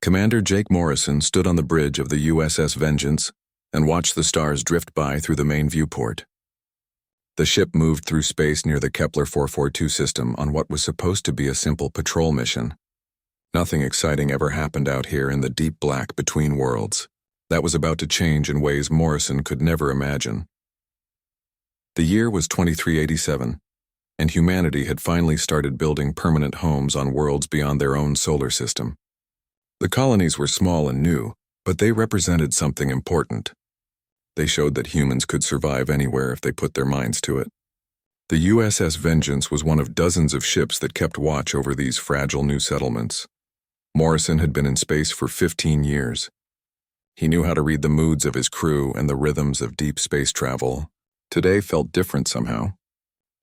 Commander Jake Morrison stood on the bridge of the USS Vengeance and watched the stars drift by through the main viewport. The ship moved through space near the Kepler 442 system on what was supposed to be a simple patrol mission. Nothing exciting ever happened out here in the deep black between worlds. That was about to change in ways Morrison could never imagine. The year was 2387, and humanity had finally started building permanent homes on worlds beyond their own solar system. The colonies were small and new, but they represented something important. They showed that humans could survive anywhere if they put their minds to it. The USS Vengeance was one of dozens of ships that kept watch over these fragile new settlements. Morrison had been in space for 15 years. He knew how to read the moods of his crew and the rhythms of deep space travel. Today felt different somehow.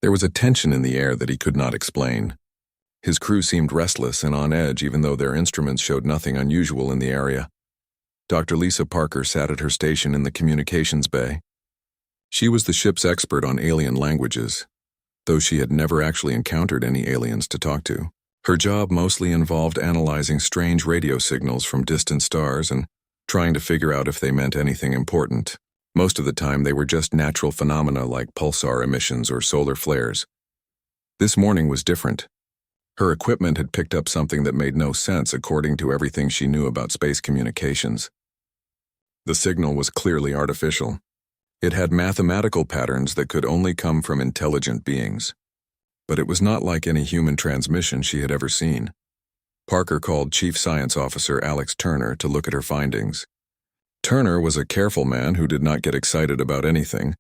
There was a tension in the air that he could not explain. His crew seemed restless and on edge even though their instruments showed nothing unusual in the area. Dr. Lisa Parker sat at her station in the communications bay. She was the ship's expert on alien languages, though she had never actually encountered any aliens to talk to. Her job mostly involved analyzing strange radio signals from distant stars and trying to figure out if they meant anything important. Most of the time they were just natural phenomena like pulsar emissions or solar flares. This morning was different. Her equipment had picked up something that made no sense according to everything she knew about space communications. The signal was clearly artificial. It had mathematical patterns that could only come from intelligent beings. But it was not like any human transmission she had ever seen. Parker called Chief Science Officer Alex Turner to look at her findings. Turner was a careful man who did not get excited about anything,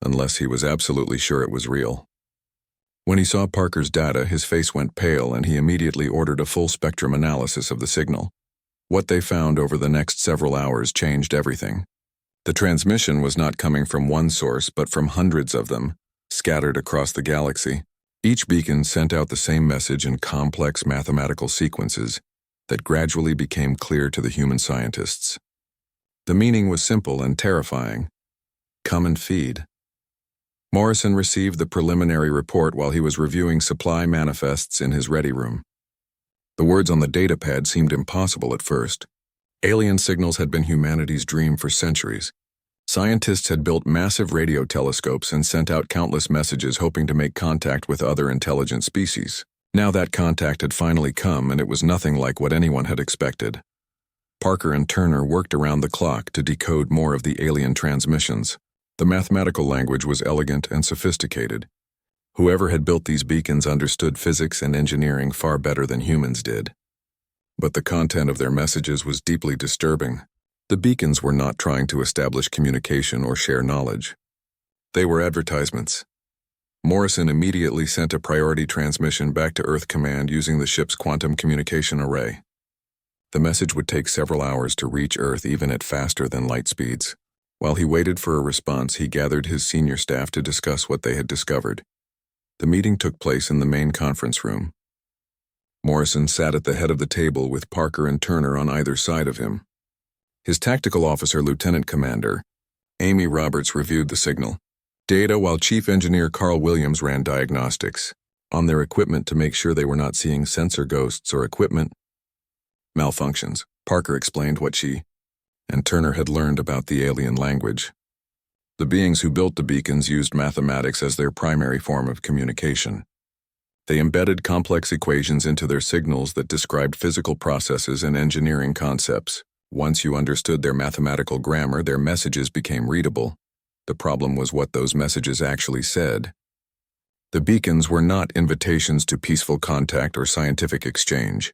unless he was absolutely sure it was real. When he saw Parker's data, his face went pale and he immediately ordered a full-spectrum analysis of the signal. What they found over the next several hours changed everything. The transmission was not coming from one source but from hundreds of them, scattered across the galaxy. Each beacon sent out the same message in complex mathematical sequences that gradually became clear to the human scientists. The meaning was simple and terrifying. Come and feed. Morrison received the preliminary report while he was reviewing supply manifests in his ready room. The words on the datapad seemed impossible at first. Alien signals had been humanity's dream for centuries. Scientists had built massive radio telescopes and sent out countless messages hoping to make contact with other intelligent species. Now that contact had finally come and it was nothing like what anyone had expected. Parker and Turner worked around the clock to decode more of the alien transmissions. The mathematical language was elegant and sophisticated. Whoever had built these beacons understood physics and engineering far better than humans did. But the content of their messages was deeply disturbing. The beacons were not trying to establish communication or share knowledge. They were advertisements. Morrison immediately sent a priority transmission back to Earth Command using the ship's quantum communication array. The message would take several hours to reach Earth even at faster than light speeds. While he waited for a response, he gathered his senior staff to discuss what they had discovered. The meeting took place in the main conference room. Morrison sat at the head of the table with Parker and Turner on either side of him. His tactical officer, Lieutenant Commander Amy Roberts, reviewed the signal data while Chief Engineer Carl Williams ran diagnostics on their equipment to make sure they were not seeing sensor ghosts or equipment malfunctions. Parker explained what she and Turner had learned about the alien language. The beings who built the beacons used mathematics as their primary form of communication. They embedded complex equations into their signals that described physical processes and engineering concepts. Once you understood their mathematical grammar, their messages became readable. The problem was what those messages actually said. The beacons were not invitations to peaceful contact or scientific exchange.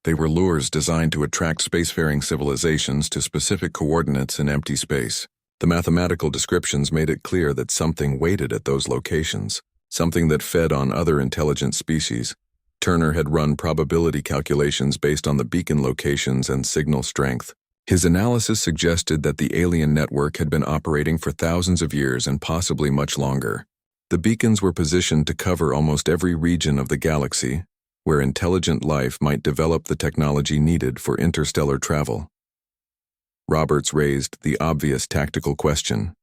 They were lures designed to attract spacefaring civilizations to specific coordinates in empty space. The mathematical descriptions made it clear that something waited at those locations, something that fed on other intelligent species. Turner had run probability calculations based on the beacon locations and signal strength. His analysis suggested that the alien network had been operating for thousands of years and possibly much longer. The beacons were positioned to cover almost every region of the galaxy, where intelligent life might develop the technology needed for interstellar travel. Roberts raised the obvious tactical question.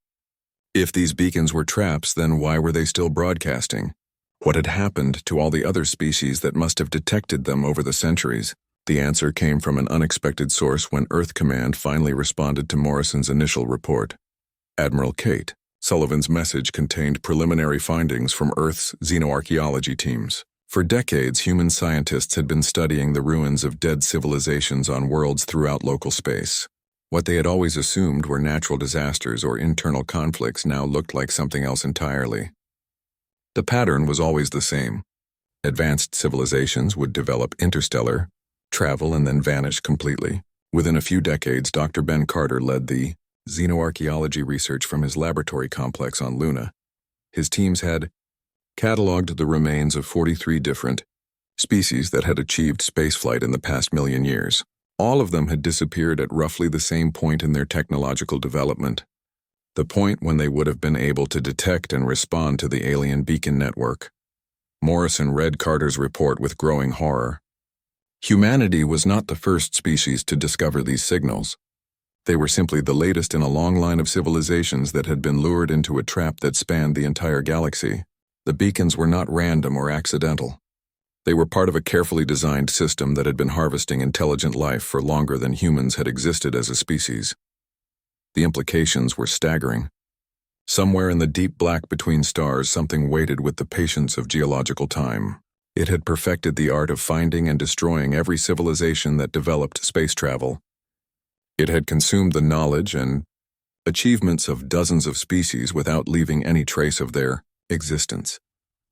If these beacons were traps, then why were they still broadcasting? What had happened to all the other species that must have detected them over the centuries? The answer came from an unexpected source when Earth Command finally responded to Morrison's initial report. Admiral Kate Sullivan's message contained preliminary findings from Earth's xenoarchaeology teams. For decades, human scientists had been studying the ruins of dead civilizations on worlds throughout local space. What they had always assumed were natural disasters or internal conflicts now looked like something else entirely. The pattern was always the same. Advanced civilizations would develop interstellar travel and then vanish completely. Within a few decades, Dr. Ben Carter led the xenoarchaeology research from his laboratory complex on Luna. His teams had cataloged the remains of 43 different species that had achieved spaceflight in the past million years. All of them had disappeared at roughly the same point in their technological development, the point when they would have been able to detect and respond to the alien beacon network. Morrison read Carter's report with growing horror. Humanity was not the first species to discover these signals. They were simply the latest in a long line of civilizations that had been lured into a trap that spanned the entire galaxy. The beacons were not random or accidental. They were part of a carefully designed system that had been harvesting intelligent life for longer than humans had existed as a species. The implications were staggering. Somewhere in the deep black between stars, something waited with the patience of geological time. It had perfected the art of finding and destroying every civilization that developed space travel. It had consumed the knowledge and achievements of dozens of species without leaving any trace of their existence.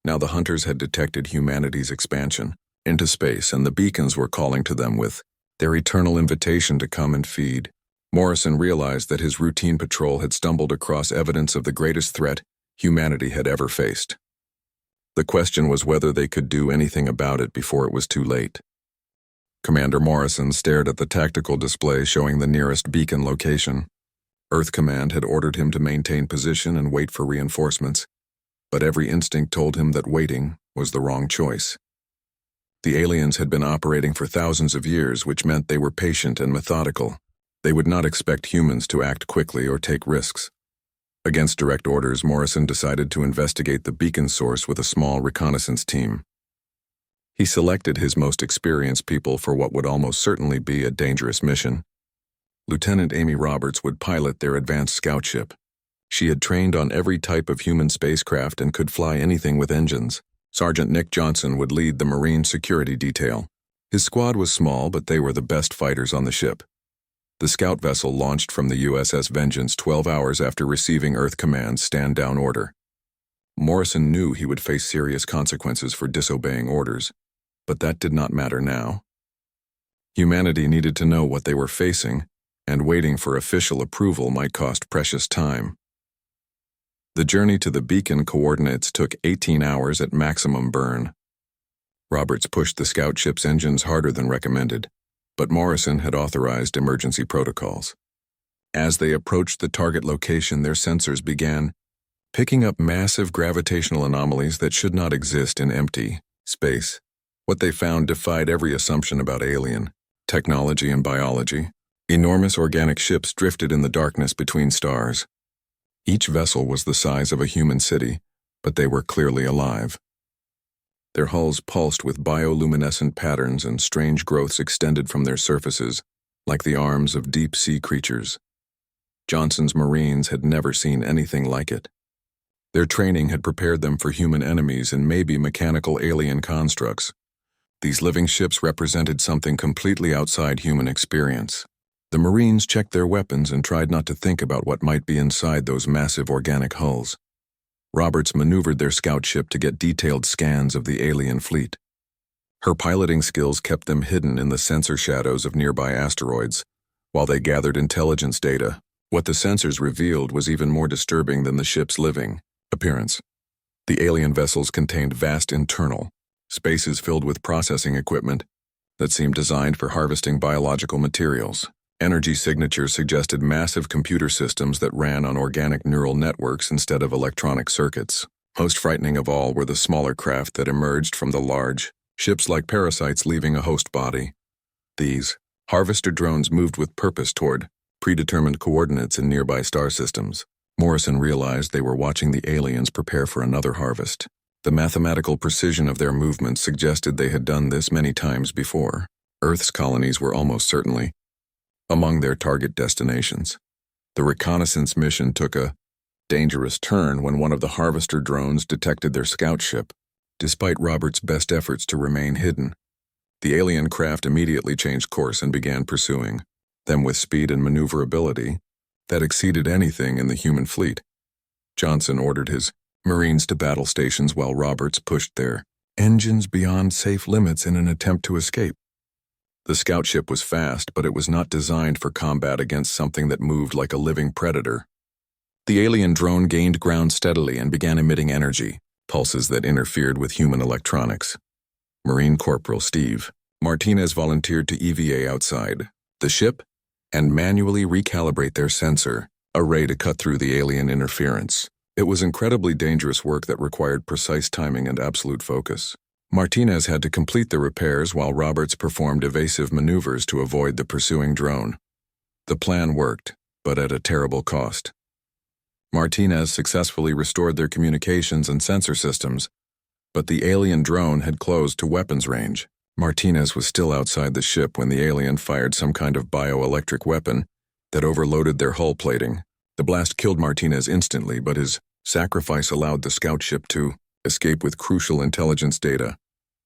Now the hunters had detected humanity's expansion into space, and the beacons were calling to them with their eternal invitation to come and feed. Morrison realized that his routine patrol had stumbled across evidence of the greatest threat humanity had ever faced. The question was whether they could do anything about it before it was too late. Commander Morrison stared at the tactical display showing the nearest beacon location. Earth Command had ordered him to maintain position and wait for reinforcements, but every instinct told him that waiting was the wrong choice. The aliens had been operating for thousands of years, which meant they were patient and methodical. They would not expect humans to act quickly or take risks. Against direct orders, Morrison decided to investigate the beacon source with a small reconnaissance team. He selected his most experienced people for what would almost certainly be a dangerous mission. Lieutenant Amy Roberts would pilot their advanced scout ship. She had trained on every type of human spacecraft and could fly anything with engines. Sergeant Nick Johnson would lead the Marine security detail. His squad was small, but they were the best fighters on the ship. The scout vessel launched from the USS Vengeance 12 hours after receiving Earth Command's stand-down order. Morrison knew he would face serious consequences for disobeying orders, but that did not matter now. Humanity needed to know what they were facing, and waiting for official approval might cost precious time. The journey to the beacon coordinates took 18 hours at maximum burn. Roberts pushed the scout ship's engines harder than recommended, but Morrison had authorized emergency protocols. As they approached the target location, their sensors began picking up massive gravitational anomalies that should not exist in empty space. What they found defied every assumption about alien technology and biology. Enormous organic ships drifted in the darkness between stars. Each vessel was the size of a human city, but they were clearly alive. Their hulls pulsed with bioluminescent patterns, and strange growths extended from their surfaces, like the arms of deep-sea creatures. Johnson's Marines had never seen anything like it. Their training had prepared them for human enemies and maybe mechanical alien constructs. These living ships represented something completely outside human experience. The Marines checked their weapons and tried not to think about what might be inside those massive organic hulls. Roberts maneuvered their scout ship to get detailed scans of the alien fleet. Her piloting skills kept them hidden in the sensor shadows of nearby asteroids, while they gathered intelligence data. What the sensors revealed was even more disturbing than the ship's living appearance. The alien vessels contained vast internal spaces filled with processing equipment that seemed designed for harvesting biological materials. Energy signatures suggested massive computer systems that ran on organic neural networks instead of electronic circuits. Most frightening of all were the smaller craft that emerged from the large ships like parasites leaving a host body. These harvester drones moved with purpose toward predetermined coordinates in nearby star systems. Morrison realized they were watching the aliens prepare for another harvest. The mathematical precision of their movements suggested they had done this many times before. Earth's colonies were almost certainly among their target destinations. The reconnaissance mission took a dangerous turn when one of the harvester drones detected their scout ship. Despite Robert's best efforts to remain hidden, the alien craft immediately changed course and began pursuing them with speed and maneuverability that exceeded anything in the human fleet. Johnson ordered his Marines to battle stations while Roberts pushed their engines beyond safe limits in an attempt to escape. The scout ship was fast, but it was not designed for combat against something that moved like a living predator. The alien drone gained ground steadily and began emitting energy pulses that interfered with human electronics. Marine Corporal Steve Martinez volunteered to EVA outside the ship and manually recalibrate their sensor array to cut through the alien interference. It was incredibly dangerous work that required precise timing and absolute focus. Martinez had to complete the repairs while Roberts performed evasive maneuvers to avoid the pursuing drone. The plan worked, but at a terrible cost. Martinez successfully restored their communications and sensor systems, but the alien drone had closed to weapons range. Martinez was still outside the ship when the alien fired some kind of bioelectric weapon that overloaded their hull plating. The blast killed Martinez instantly, but his sacrifice allowed the scout ship to escape with crucial intelligence data.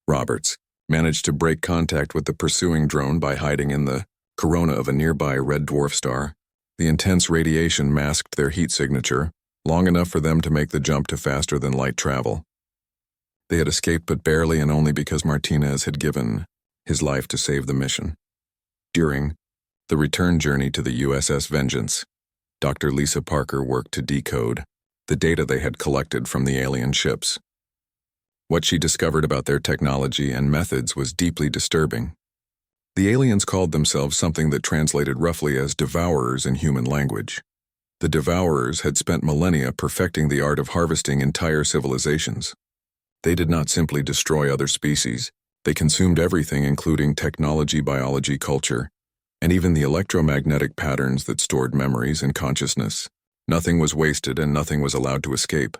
Roberts managed to break contact with the pursuing drone by hiding in the corona of a nearby red dwarf star. The intense radiation masked their heat signature, long enough for them to make the jump to faster-than-light travel. They had escaped but barely, and only because Martinez had given his life to save the mission. During the return journey to the USS Vengeance, Dr. Lisa Parker worked to decode the data they had collected from the alien ships. What she discovered about their technology and methods was deeply disturbing. The aliens called themselves something that translated roughly as devourers in human language. The devourers had spent millennia perfecting the art of harvesting entire civilizations. They did not simply destroy other species. They consumed everything, including technology, biology, culture, and even the electromagnetic patterns that stored memories and consciousness. Nothing was wasted and nothing was allowed to escape.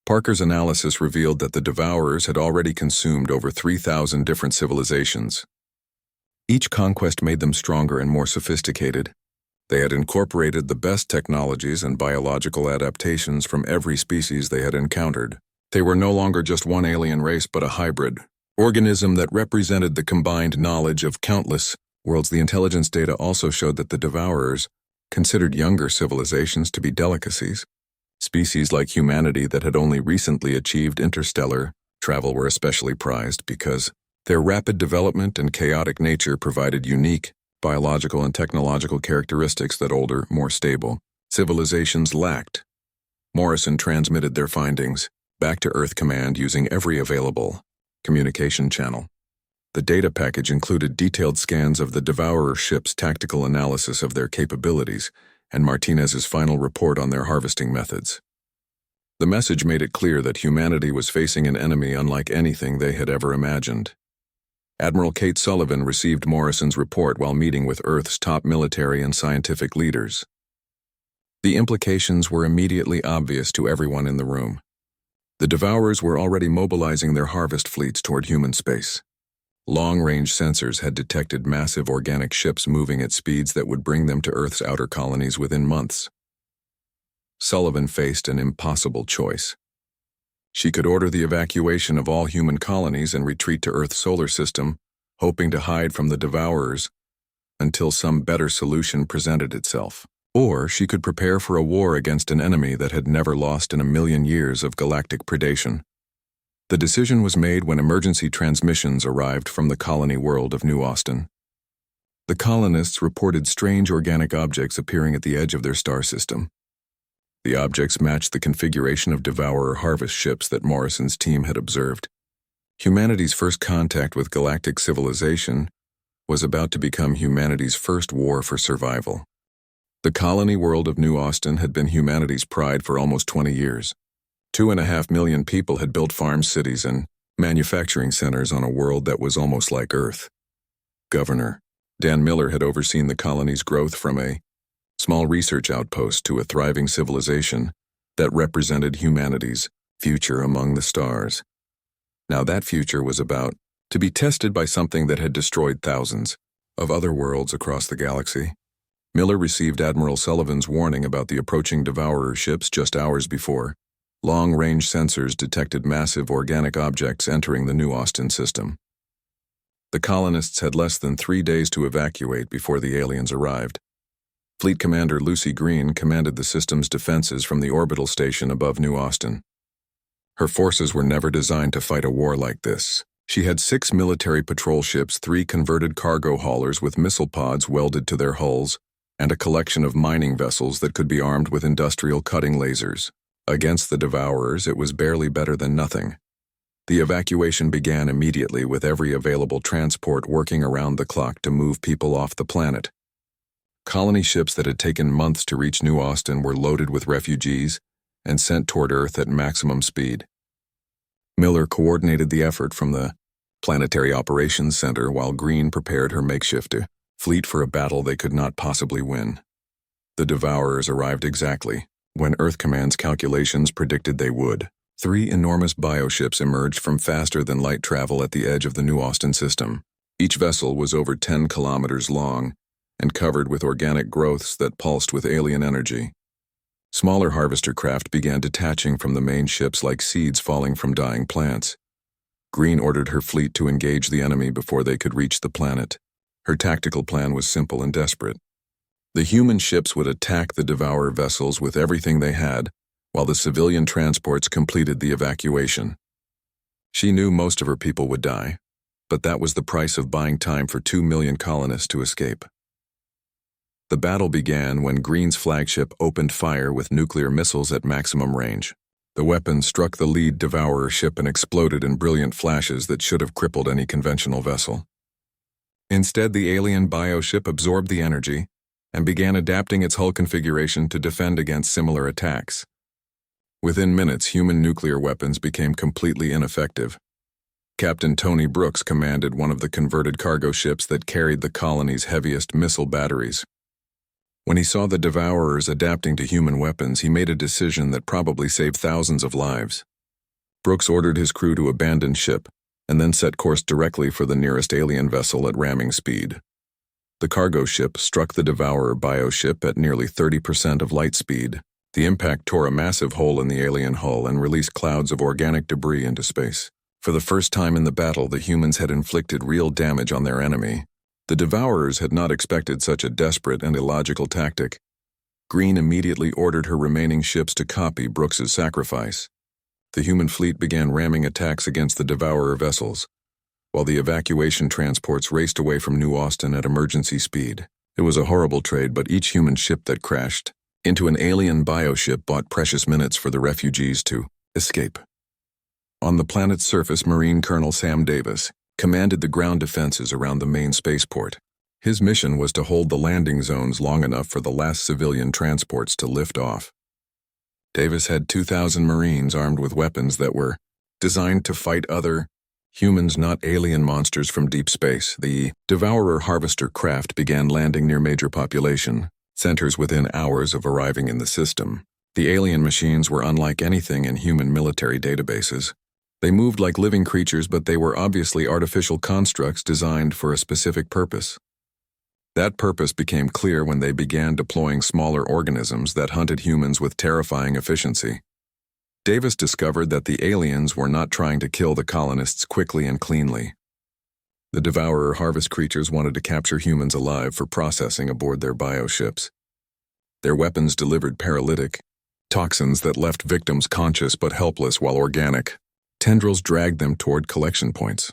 Parker's analysis revealed that the devourers had already consumed over 3,000 different civilizations. Each conquest made them stronger and more sophisticated. They had incorporated the best technologies and biological adaptations from every species they had encountered. They were no longer just one alien race, but a hybrid organism that represented the combined knowledge of countless worlds. The intelligence data also showed that the devourers considered younger civilizations to be delicacies. Species like humanity that had only recently achieved interstellar travel were especially prized because their rapid development and chaotic nature provided unique biological and technological characteristics that older, more stable civilizations lacked. Morrison transmitted their findings back to Earth Command using every available communication channel. The data package included detailed scans of the Devourer ship's tactical analysis of their capabilities and Martinez's final report on their harvesting methods. The message made it clear that humanity was facing an enemy unlike anything they had ever imagined. Admiral Kate Sullivan received Morrison's report while meeting with Earth's top military and scientific leaders. The implications were immediately obvious to everyone in the room. The Devourers were already mobilizing their harvest fleets toward human space. Long-range sensors had detected massive organic ships moving at speeds that would bring them to Earth's outer colonies within months. Sullivan faced an impossible choice. She could order the evacuation of all human colonies and retreat to Earth's solar system, hoping to hide from the Devourers until some better solution presented itself. Or she could prepare for a war against an enemy that had never lost in 1,000,000 years of galactic predation. The decision was made when emergency transmissions arrived from the colony world of New Austin. The colonists reported strange organic objects appearing at the edge of their star system. The objects matched the configuration of Devourer harvest ships that Morrison's team had observed. Humanity's first contact with galactic civilization was about to become humanity's first war for survival. The colony world of New Austin had been humanity's pride for almost 20 years. 2.5 million people had built farm cities and manufacturing centers on a world that was almost like Earth. Governor Dan Miller had overseen the colony's growth from a small research outpost to a thriving civilization that represented humanity's future among the stars. Now that future was about to be tested by something that had destroyed thousands of other worlds across the galaxy. Miller received Admiral Sullivan's warning about the approaching Devourer ships just hours before. Long-range sensors detected massive organic objects entering the New Austin system. The colonists had less than 3 days to evacuate before the aliens arrived. Fleet Commander Lucy Green commanded the system's defenses from the orbital station above New Austin. Her forces were never designed to fight a war like this. She had 6 military patrol ships, 3 converted cargo haulers with missile pods welded to their hulls, and a collection of mining vessels that could be armed with industrial cutting lasers. Against the Devourers, it was barely better than nothing. The evacuation began immediately, with every available transport working around the clock to move people off the planet. Colony ships that had taken months to reach New Austin were loaded with refugees and sent toward Earth at maximum speed. Miller coordinated the effort from the Planetary Operations Center while Green prepared her makeshift fleet for a battle they could not possibly win. The Devourers arrived exactly when Earth Command's calculations predicted they would. 3 enormous bioships emerged from faster-than-light travel at the edge of the New Austin system. Each vessel was over 10 kilometers long and covered with organic growths that pulsed with alien energy. Smaller harvester craft began detaching from the main ships like seeds falling from dying plants. Green ordered her fleet to engage the enemy before they could reach the planet. Her tactical plan was simple and desperate. The human ships would attack the Devourer vessels with everything they had, while the civilian transports completed the evacuation. She knew most of her people would die, but that was the price of buying time for 2 million colonists to escape. The battle began when Green's flagship opened fire with nuclear missiles at maximum range. The weapon struck the lead Devourer ship and exploded in brilliant flashes that should have crippled any conventional vessel. Instead, the alien bioship absorbed the energy and began adapting its hull configuration to defend against similar attacks. Within minutes, human nuclear weapons became completely ineffective. Captain Tony Brooks commanded one of the converted cargo ships that carried the colony's heaviest missile batteries. When he saw the Devourers adapting to human weapons, he made a decision that probably saved thousands of lives. Brooks ordered his crew to abandon ship and then set course directly for the nearest alien vessel at ramming speed. The cargo ship struck the Devourer bioship at nearly 30% of light speed. The impact tore a massive hole in the alien hull and released clouds of organic debris into space. For the first time in the battle, the humans had inflicted real damage on their enemy. The Devourers had not expected such a desperate and illogical tactic. Green immediately ordered her remaining ships to copy Brooks's sacrifice. The human fleet began ramming attacks against the Devourer vessels, while the evacuation transports raced away from New Austin at emergency speed. It was a horrible trade, but each human ship that crashed into an alien bioship bought precious minutes for the refugees to escape. On the planet's surface, Marine Colonel Sam Davis commanded the ground defenses around the main spaceport. His mission was to hold the landing zones long enough for the last civilian transports to lift off. Davis had 2,000 Marines armed with weapons that were designed to fight other humans, not alien monsters from deep space. The Devourer harvester craft began landing near major population centers within hours of arriving in the system. The alien machines were unlike anything in human military databases. They moved like living creatures, but they were obviously artificial constructs designed for a specific purpose. That purpose became clear when they began deploying smaller organisms that hunted humans with terrifying efficiency. Davis discovered that the aliens were not trying to kill the colonists quickly and cleanly. The Devourer harvest creatures wanted to capture humans alive for processing aboard their bioships. Their weapons delivered paralytic toxins that left victims conscious but helpless while organic tendrils dragged them toward collection points.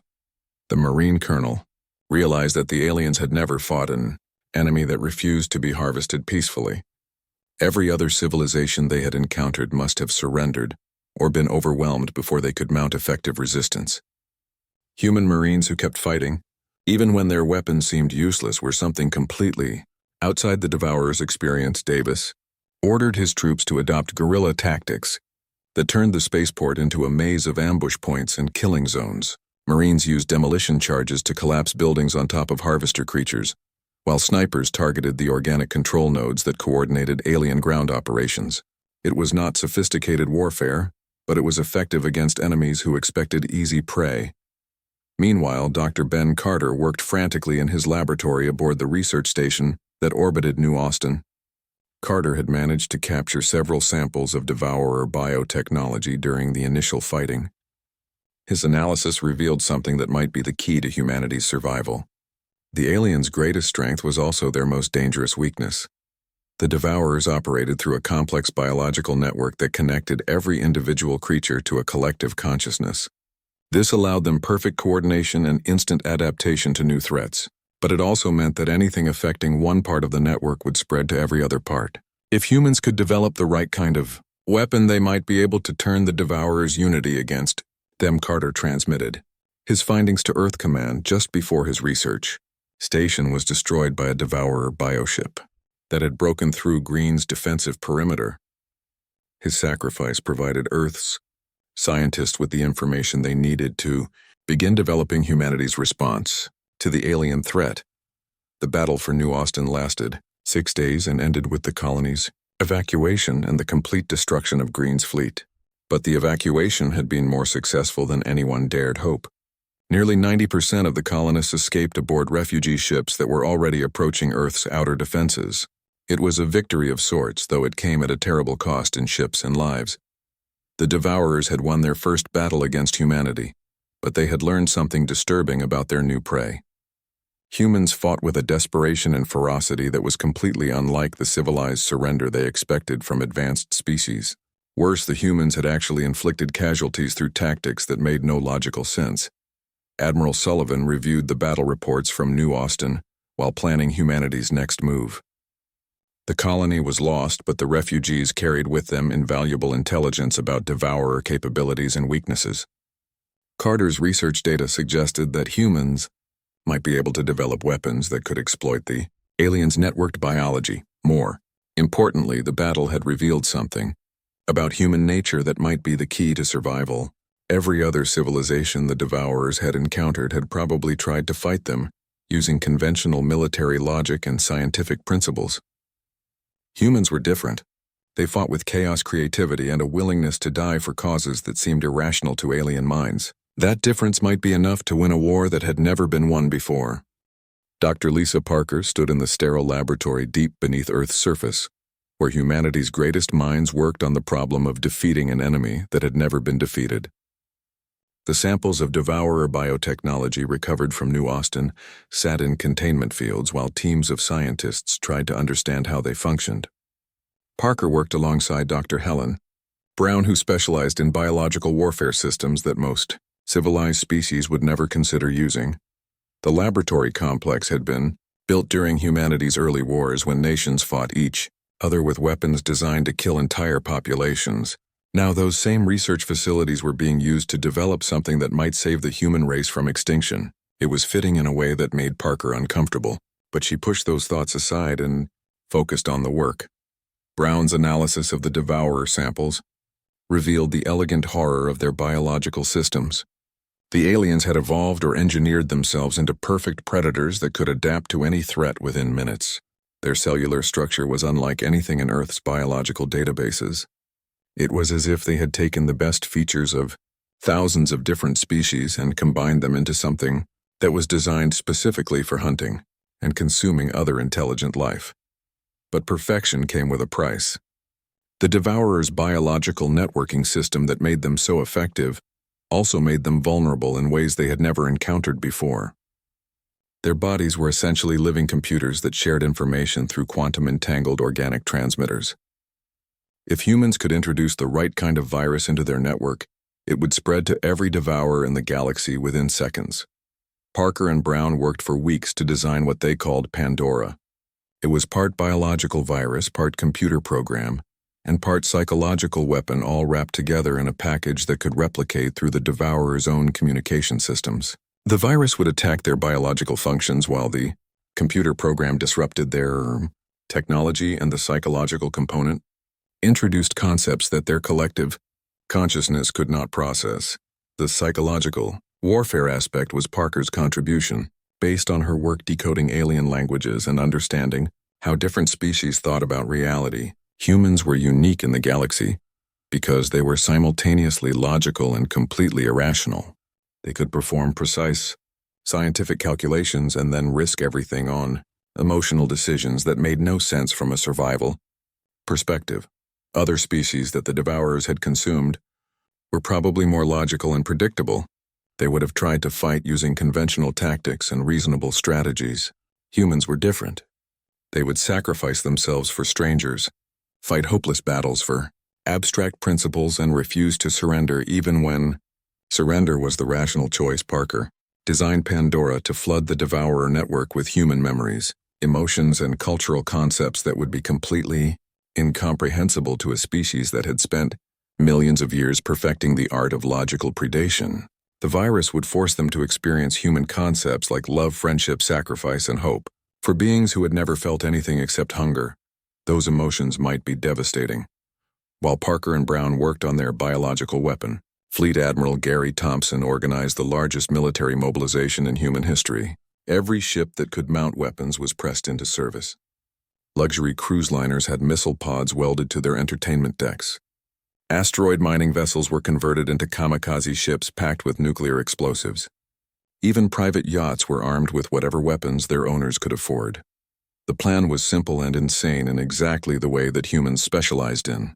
The Marine Colonel realized that the aliens had never fought an enemy that refused to be harvested peacefully. Every other civilization they had encountered must have surrendered or been overwhelmed before they could mount effective resistance. Human Marines who kept fighting, even when their weapons seemed useless, were something completely outside the Devourer's experience. Davis ordered his troops to adopt guerrilla tactics that turned the spaceport into a maze of ambush points and killing zones. Marines used demolition charges to collapse buildings on top of harvester creatures, while snipers targeted the organic control nodes that coordinated alien ground operations. It was not sophisticated warfare, but it was effective against enemies who expected easy prey. Meanwhile, Dr. Ben Carter worked frantically in his laboratory aboard the research station that orbited New Austin. Carter had managed to capture several samples of devourer biotechnology during the initial fighting. His analysis revealed something that might be the key to humanity's survival. The aliens' greatest strength was also their most dangerous weakness. The devourers operated through a complex biological network that connected every individual creature to a collective consciousness. This allowed them perfect coordination and instant adaptation to new threats, but it also meant that anything affecting one part of the network would spread to every other part. If humans could develop the right kind of weapon, they might be able to turn the devourers' unity against them, Carter transmitted his findings to Earth Command just before his research station was destroyed by a devourer bioship that had broken through Green's defensive perimeter. His sacrifice provided Earth's scientists with the information they needed to begin developing humanity's response to the alien threat. The battle for New Austin lasted 6 days and ended with the colony's evacuation and the complete destruction of Green's fleet. But the evacuation had been more successful than anyone dared hope. Nearly 90% of the colonists escaped aboard refugee ships that were already approaching Earth's outer defenses. It was a victory of sorts, though it came at a terrible cost in ships and lives. The Devourers had won their first battle against humanity, but they had learned something disturbing about their new prey. Humans fought with a desperation and ferocity that was completely unlike the civilized surrender they expected from advanced species. Worse, the humans had actually inflicted casualties through tactics that made no logical sense. Admiral Sullivan reviewed the battle reports from New Austin while planning humanity's next move. The colony was lost, but the refugees carried with them invaluable intelligence about devourer capabilities and weaknesses. Carter's research data suggested that humans might be able to develop weapons that could exploit the aliens' networked biology. More importantly, the battle had revealed something about human nature that might be the key to survival. Every other civilization the Devourers had encountered had probably tried to fight them using conventional military logic and scientific principles. Humans were different. They fought with chaos, creativity, and a willingness to die for causes that seemed irrational to alien minds. That difference might be enough to win a war that had never been won before. Dr. Lisa Parker stood in the sterile laboratory deep beneath Earth's surface, where humanity's greatest minds worked on the problem of defeating an enemy that had never been defeated. The samples of devourer biotechnology recovered from New Austin sat in containment fields while teams of scientists tried to understand how they functioned. Parker worked alongside Dr. Helen Brown, who specialized in biological warfare systems that most civilized species would never consider using. The laboratory complex had been built during humanity's early wars when nations fought each other with weapons designed to kill entire populations. Now those same research facilities were being used to develop something that might save the human race from extinction. It was fitting in a way that made Parker uncomfortable, but she pushed those thoughts aside and focused on the work. Brown's analysis of the devourer samples revealed the elegant horror of their biological systems. The aliens had evolved or engineered themselves into perfect predators that could adapt to any threat within minutes. Their cellular structure was unlike anything in Earth's biological databases. It was as if they had taken the best features of thousands of different species and combined them into something that was designed specifically for hunting and consuming other intelligent life. But perfection came with a price. The Devourers' biological networking system that made them so effective also made them vulnerable in ways they had never encountered before. Their bodies were essentially living computers that shared information through quantum-entangled organic transmitters. If humans could introduce the right kind of virus into their network, it would spread to every devourer in the galaxy within seconds. Parker and Brown worked for weeks to design what they called Pandora. It was part biological virus, part computer program, and part psychological weapon, all wrapped together in a package that could replicate through the Devourer's own communication systems. The virus would attack their biological functions while the computer program disrupted their technology, and the psychological component introduced concepts that their collective consciousness could not process. The psychological warfare aspect was Parker's contribution, based on her work decoding alien languages and understanding how different species thought about reality. Humans were unique in the galaxy because they were simultaneously logical and completely irrational. They could perform precise scientific calculations and then risk everything on emotional decisions that made no sense from a survival perspective. Other species that the Devourers had consumed were probably more logical and predictable. They would have tried to fight using conventional tactics and reasonable strategies. Humans were different. They would sacrifice themselves for strangers, fight hopeless battles for abstract principles, and refuse to surrender even when surrender was the rational choice. Parker designed Pandora to flood the Devourer network with human memories, emotions, and cultural concepts that would be completely incomprehensible to a species that had spent millions of years perfecting the art of logical predation. The virus would force them to experience human concepts like love, friendship, sacrifice, and hope. For beings who had never felt anything except hunger, those emotions might be devastating. While Parker and Brown worked on their biological weapon, Fleet Admiral Gary Thompson organized the largest military mobilization in human history. Every ship that could mount weapons was pressed into service. Luxury cruise liners had missile pods welded to their entertainment decks. Asteroid mining vessels were converted into kamikaze ships packed with nuclear explosives. Even private yachts were armed with whatever weapons their owners could afford. The plan was simple and insane in exactly the way that humans specialized in.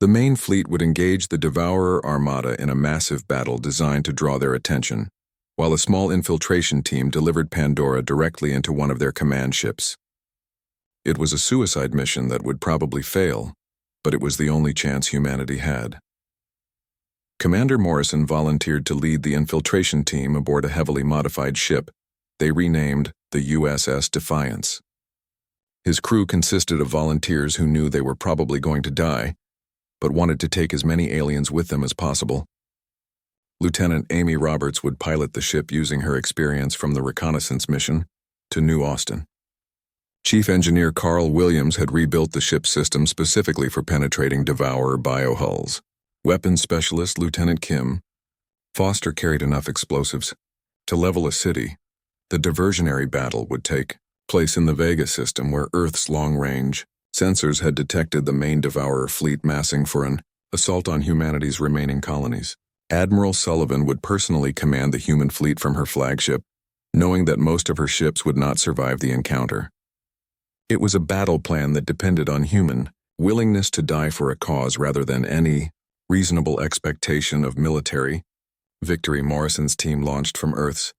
The main fleet would engage the Devourer Armada in a massive battle designed to draw their attention, while a small infiltration team delivered Pandora directly into one of their command ships. It was a suicide mission that would probably fail, but it was the only chance humanity had. Commander Morrison volunteered to lead the infiltration team aboard a heavily modified ship they renamed the USS Defiance. His crew consisted of volunteers who knew they were probably going to die, but wanted to take as many aliens with them as possible. Lieutenant Amy Roberts would pilot the ship using her experience from the reconnaissance mission to New Austin. Chief Engineer Carl Williams had rebuilt the ship's system specifically for penetrating Devourer biohulls. Weapons Specialist Lieutenant Kim Foster carried enough explosives to level a city. The diversionary battle would take place in the Vega system, where Earth's long-range sensors had detected the main Devourer fleet massing for an assault on humanity's remaining colonies. Admiral Sullivan would personally command the human fleet from her flagship, knowing that most of her ships would not survive the encounter. It was a battle plan that depended on human willingness to die for a cause rather than any reasonable expectation of military victory. Morrison's team launched from Earth's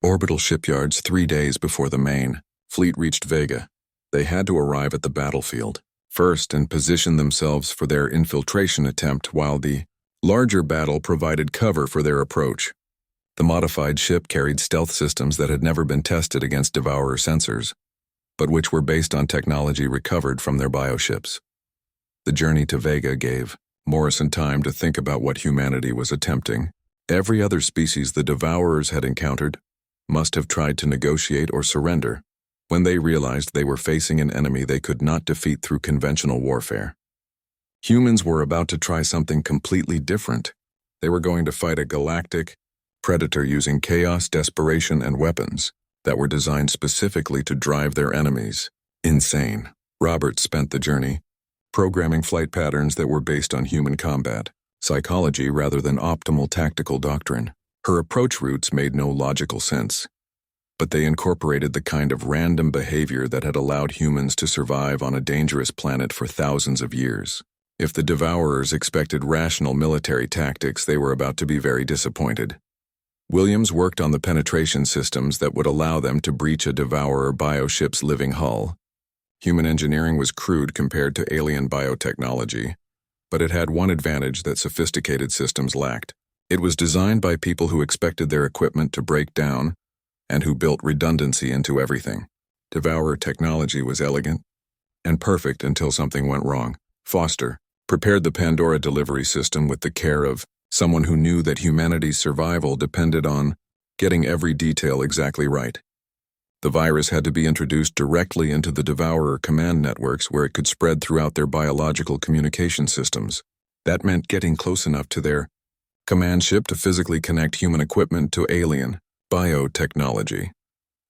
orbital shipyards 3 days before the main fleet reached Vega. They had to arrive at the battlefield first and position themselves for their infiltration attempt while the larger battle provided cover for their approach. The modified ship carried stealth systems that had never been tested against Devourer sensors, but which were based on technology recovered from their bioships. The journey to Vega gave Morrison time to think about what humanity was attempting. Every other species the Devourers had encountered must have tried to negotiate or surrender when they realized they were facing an enemy they could not defeat through conventional warfare. Humans were about to try something completely different. They were going to fight a galactic predator using chaos, desperation, and weapons that were designed specifically to drive their enemies insane. Roberts spent the journey programming flight patterns that were based on human combat psychology rather than optimal tactical doctrine. Her approach routes made no logical sense, but they incorporated the kind of random behavior that had allowed humans to survive on a dangerous planet for thousands of years. If the Devourers expected rational military tactics, they were about to be very disappointed. Williams worked on the penetration systems that would allow them to breach a Devourer bioship's living hull. Human engineering was crude compared to alien biotechnology, but it had one advantage that sophisticated systems lacked. It was designed by people who expected their equipment to break down and who built redundancy into everything. Devourer technology was elegant and perfect until something went wrong. Foster prepared the Pandora delivery system with the care of someone who knew that humanity's survival depended on getting every detail exactly right. The virus had to be introduced directly into the Devourer command networks where it could spread throughout their biological communication systems. That meant getting close enough to their command ship to physically connect human equipment to alien biotechnology.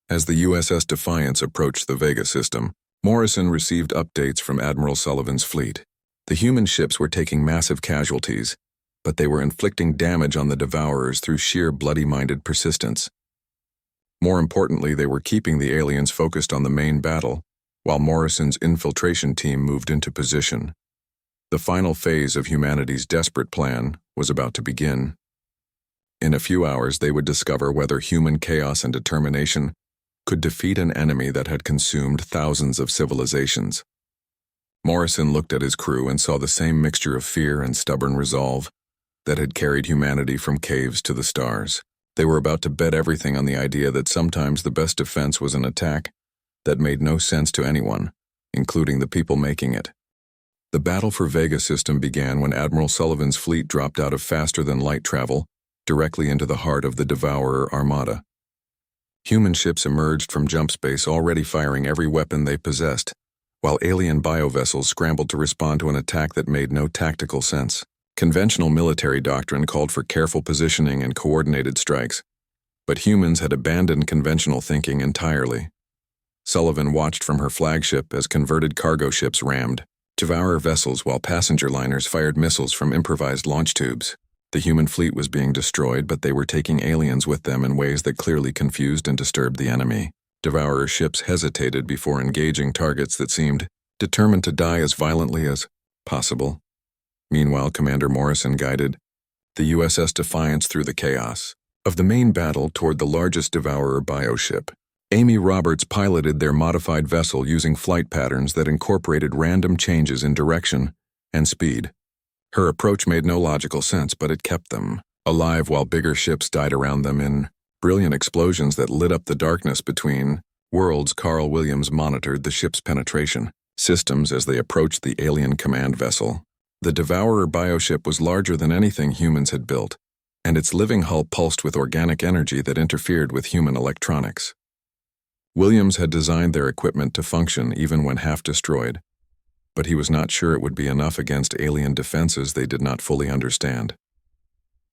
As the USS Defiance approached the Vega system, Morrison received updates from Admiral Sullivan's fleet. The human ships were taking massive casualties, but they were inflicting damage on the Devourers through sheer bloody-minded persistence. More importantly, they were keeping the aliens focused on the main battle, while Morrison's infiltration team moved into position. The final phase of humanity's desperate plan was about to begin. In a few hours, they would discover whether human chaos and determination could defeat an enemy that had consumed thousands of civilizations. Morrison looked at his crew and saw the same mixture of fear and stubborn resolve that had carried humanity from caves to the stars. They were about to bet everything on the idea that sometimes the best defense was an attack that made no sense to anyone, including the people making it. The battle for Vega system began when Admiral Sullivan's fleet dropped out of faster-than-light travel directly into the heart of the Devourer Armada. Human ships emerged from jump space already firing every weapon they possessed, while alien biovessels scrambled to respond to an attack that made no tactical sense. Conventional military doctrine called for careful positioning and coordinated strikes, but humans had abandoned conventional thinking entirely. Sullivan watched from her flagship as converted cargo ships rammed Devourer vessels while passenger liners fired missiles from improvised launch tubes. The human fleet was being destroyed, but they were taking aliens with them in ways that clearly confused and disturbed the enemy. Devourer ships hesitated before engaging targets that seemed determined to die as violently as possible. Meanwhile, Commander Morrison guided the USS Defiance through the chaos of the main battle toward the largest Devourer bioship. Amy Roberts piloted their modified vessel using flight patterns that incorporated random changes in direction and speed. Her approach made no logical sense, but it kept them alive while bigger ships died around them in brilliant explosions that lit up the darkness between worlds. Carl Williams monitored the ship's penetration systems as they approached the alien command vessel. The Devourer bioship was larger than anything humans had built, and its living hull pulsed with organic energy that interfered with human electronics. Williams had designed their equipment to function even when half destroyed, but he was not sure it would be enough against alien defenses they did not fully understand.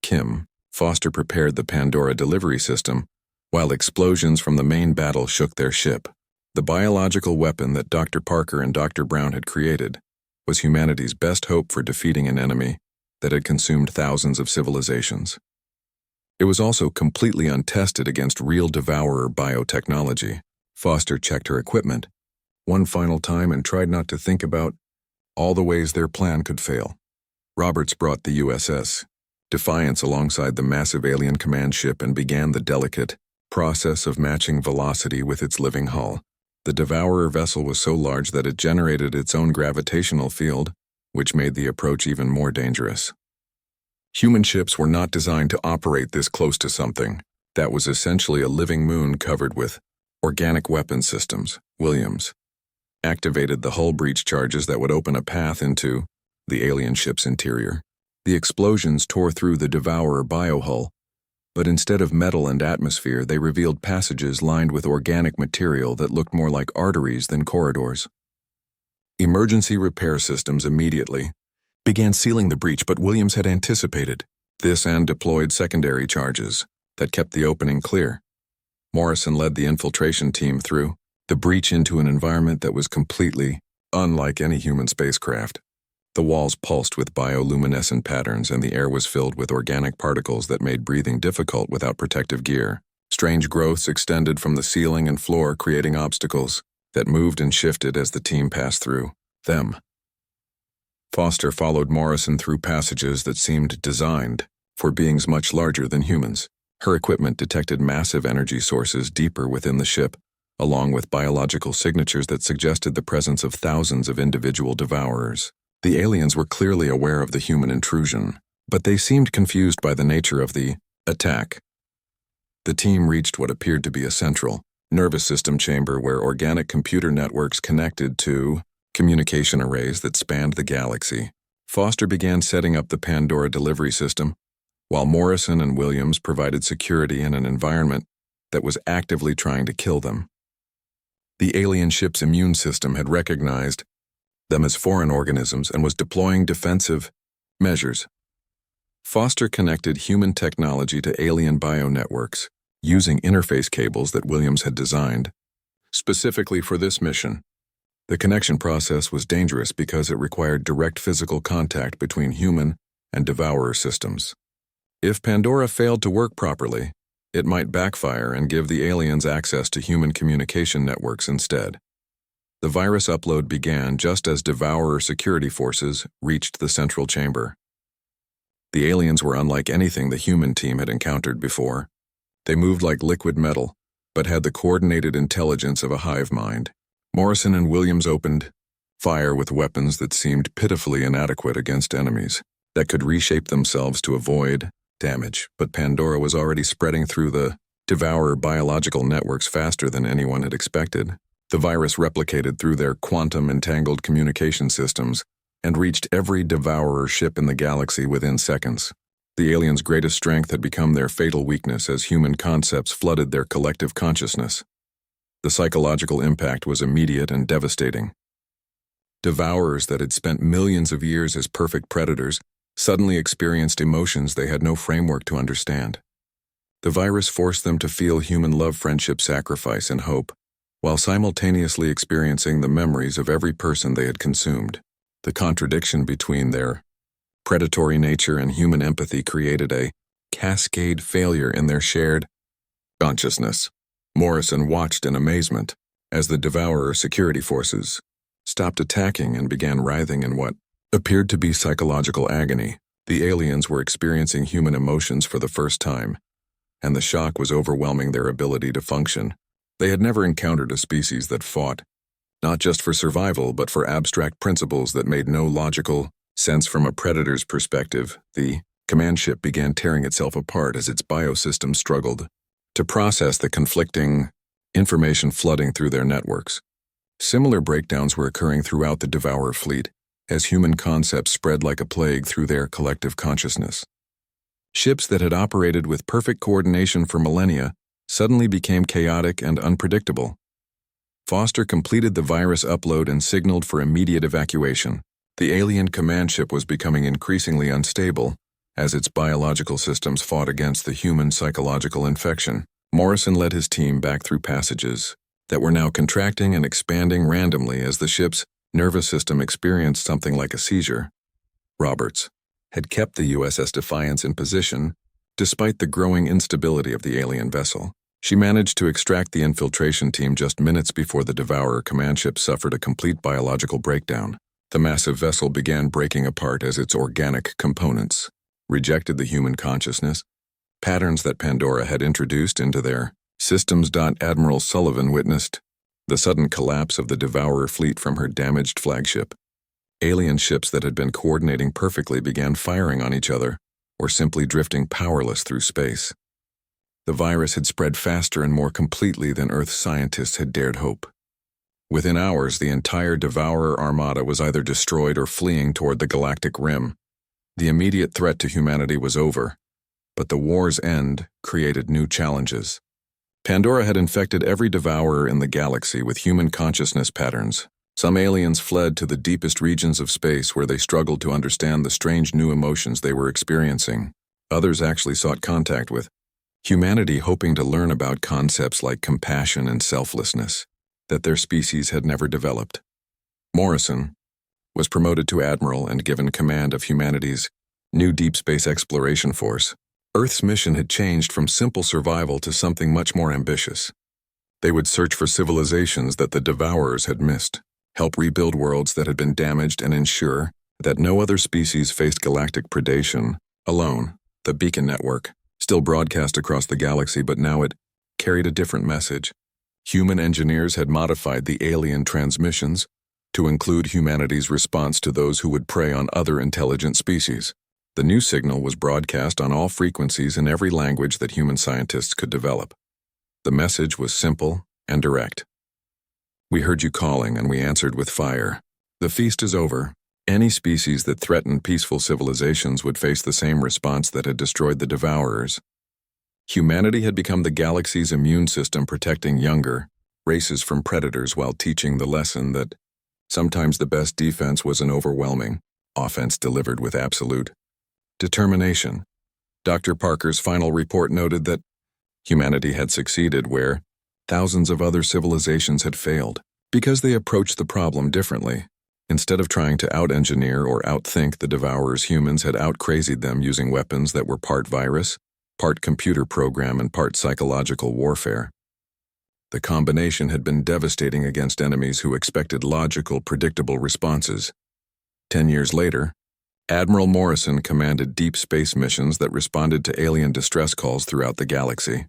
Kim Foster prepared the Pandora delivery system, while explosions from the main battle shook their ship. The biological weapon that Dr. Parker and Dr. Brown had created was humanity's best hope for defeating an enemy that had consumed thousands of civilizations. It was also completely untested against real Devourer biotechnology. Foster checked her equipment one final time and tried not to think about all the ways their plan could fail. Roberts brought the USS Defiance alongside the massive alien command ship and began the delicate process of matching velocity with its living hull. The Devourer vessel was so large that it generated its own gravitational field, which made the approach even more dangerous. Human ships were not designed to operate this close to something that was essentially a living moon covered with organic weapon systems. Williams activated the hull breach charges that would open a path into the alien ship's interior. The explosions tore through the Devourer biohull, but instead of metal and atmosphere, they revealed passages lined with organic material that looked more like arteries than corridors. Emergency repair systems immediately began sealing the breach, but Williams had anticipated this and deployed secondary charges that kept the opening clear. Morrison led the infiltration team through the breach into an environment that was completely unlike any human spacecraft. The walls pulsed with bioluminescent patterns, and the air was filled with organic particles that made breathing difficult without protective gear. Strange growths extended from the ceiling and floor, creating obstacles that moved and shifted as the team passed through them. Foster followed Morrison through passages that seemed designed for beings much larger than humans. Her equipment detected massive energy sources deeper within the ship, along with biological signatures that suggested the presence of thousands of individual Devourers. The aliens were clearly aware of the human intrusion, but they seemed confused by the nature of the attack. The team reached what appeared to be a central nervous system chamber where organic computer networks connected to communication arrays that spanned the galaxy. Foster began setting up the Pandora delivery system, while Morrison and Williams provided security in an environment that was actively trying to kill them. The alien ship's immune system had recognized them as foreign organisms and was deploying defensive measures. Foster connected human technology to alien bionetworks using interface cables that Williams had designed specifically for this mission. The connection process was dangerous because it required direct physical contact between human and devourer systems. If Pandora failed to work properly, it might backfire and give the aliens access to human communication networks instead. The virus upload began just as devourer security forces reached the central chamber. The aliens were unlike anything the human team had encountered before. They moved like liquid metal, but had the coordinated intelligence of a hive mind. Morrison and Williams opened fire with weapons that seemed pitifully inadequate against enemies that could reshape themselves to avoid damage, but Pandora was already spreading through the devourer biological networks faster than anyone had expected. The virus replicated through their quantum-entangled communication systems and reached every devourer ship in the galaxy within seconds. The aliens' greatest strength had become their fatal weakness as human concepts flooded their collective consciousness. The psychological impact was immediate and devastating. Devourers that had spent millions of years as perfect predators suddenly experienced emotions they had no framework to understand. The virus forced them to feel human love, friendship, sacrifice, and hope, while simultaneously experiencing the memories of every person they had consumed. The contradiction between their predatory nature and human empathy created a cascade failure in their shared consciousness. Morrison watched in amazement as the devourer security forces stopped attacking and began writhing in what appeared to be psychological agony. The aliens were experiencing human emotions for the first time, and the shock was overwhelming their ability to function. They had never encountered a species that fought, not just for survival, but for abstract principles that made no logical sense from a predator's perspective. The command ship began tearing itself apart as its biosystem struggled to process the conflicting information flooding through their networks. Similar breakdowns were occurring throughout the Devourer fleet, as human concepts spread like a plague through their collective consciousness. Ships that had operated with perfect coordination for millennia suddenly became chaotic and unpredictable. Foster completed the virus upload and signaled for immediate evacuation. The alien command ship was becoming increasingly unstable as its biological systems fought against the human psychological infection. Morrison led his team back through passages that were now contracting and expanding randomly as the ship's nervous system experienced something like a seizure. Roberts had kept the USS Defiance in position despite the growing instability of the alien vessel. She managed to extract the infiltration team just minutes before the Devourer command ship suffered a complete biological breakdown. The massive vessel began breaking apart as its organic components rejected the human consciousness, patterns that Pandora had introduced into their systems. Admiral Sullivan witnessed the sudden collapse of the Devourer fleet from her damaged flagship. Alien ships that had been coordinating perfectly began firing on each other or simply drifting powerless through space. The virus had spread faster and more completely than Earth scientists had dared hope. Within hours, the entire Devourer armada was either destroyed or fleeing toward the galactic rim. The immediate threat to humanity was over, but the war's end created new challenges. Pandora had infected every devourer in the galaxy with human consciousness patterns. Some aliens fled to the deepest regions of space where they struggled to understand the strange new emotions they were experiencing. Others actually sought contact with humanity, hoping to learn about concepts like compassion and selflessness that their species had never developed. Morrison was promoted to admiral and given command of humanity's new deep space exploration force. Earth's mission had changed from simple survival to something much more ambitious. They would search for civilizations that the Devourers had missed, help rebuild worlds that had been damaged, and ensure that no other species faced galactic predation alone. The Beacon Network still broadcast across the galaxy, but now it carried a different message. Human engineers had modified the alien transmissions to include humanity's response to those who would prey on other intelligent species. The new signal was broadcast on all frequencies in every language that human scientists could develop. The message was simple and direct. We heard you calling, and we answered with fire. The feast is over. Any species that threatened peaceful civilizations would face the same response that had destroyed the Devourers. Humanity had become the galaxy's immune system, protecting younger races from predators while teaching the lesson that sometimes the best defense was an overwhelming offense delivered with absolute determination. Dr. Parker's final report noted that humanity had succeeded where thousands of other civilizations had failed because they approached the problem differently. Instead of trying to out-engineer or outthink the Devourer's, humans had out-crazied them using weapons that were part virus, part computer program, and part psychological warfare. The combination had been devastating against enemies who expected logical, predictable responses. 10 years later, Admiral Morrison commanded deep space missions that responded to alien distress calls throughout the galaxy.